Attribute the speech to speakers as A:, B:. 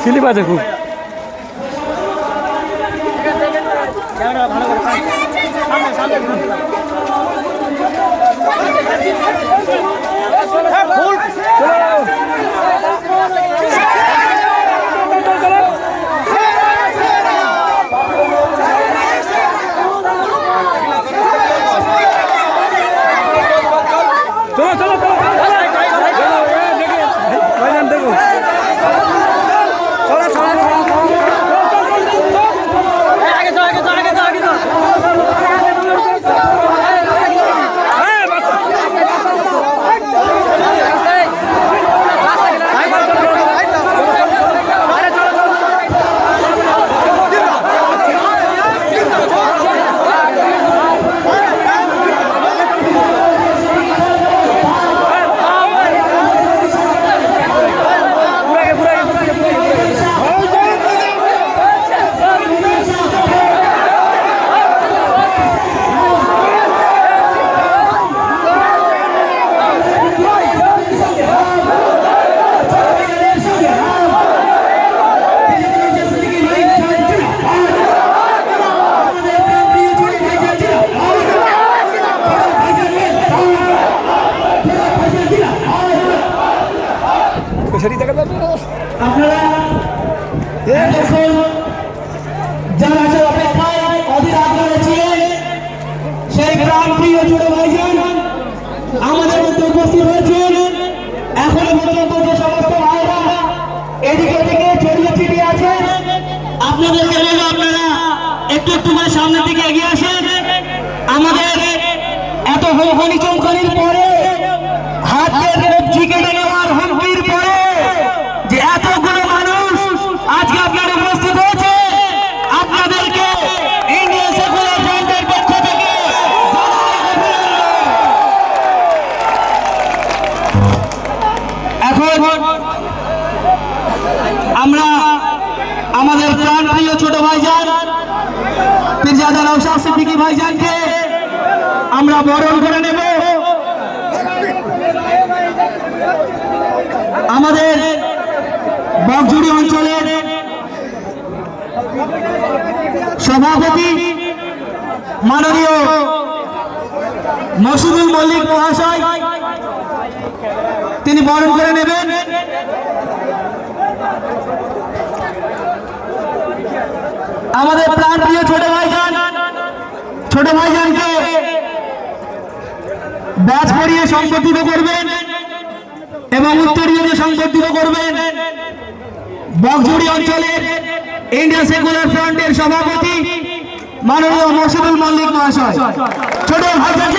A: Seely বাজে খুব আমাদের মধ্যে উপস্থিত হয়েছেন। এখনো পর্যন্ত যে সমস্ত ভাইরা এদিকে থেকে ছড়িয়ে ছিটিয়ে আছেন, আপনাদেরকে বলবো আপনারা একটু একটু করে সামনের দিকে এগিয়ে আসেন। আমাদের এত হনি চমকানির পরে, হাতের কবজি কেটে নেওয়ার হুমকির পরে যে এতগুলো মানুষ আজকে আপনারা উপস্থিত হয়েছে, আপনাদেরকে ইন্ডিয়ান সেকুলার ফ্রন্টের পক্ষ থেকে এখন আমরা আমাদের প্রাণপ্রিয় ছোট ভাইজান পীরজাদা নওশাদ সিদ্দিকী ভাইজানকে আমরা বরণ করে নেব। আমাদের বকজুড়ি অঞ্চলের সভাপতি মাননীয় মসিদুল মল্লিক মহাশয় তিনি বরণ করে নেবেন। আমাদের প্রাণপ্রিয় ছোট ভাইজানকে ব্যাচ পরিয়ে সংবর্ধিত করবেন এবং উত্তরীয় সংবর্ধিত করবেন বকজুড়ি অঞ্চলের ইন্ডিয়ান সেকুলার ফ্রন্টের সভাপতি মাননীয় মসিদুল মল্লিক মহাশয়। ছোট ভাইজান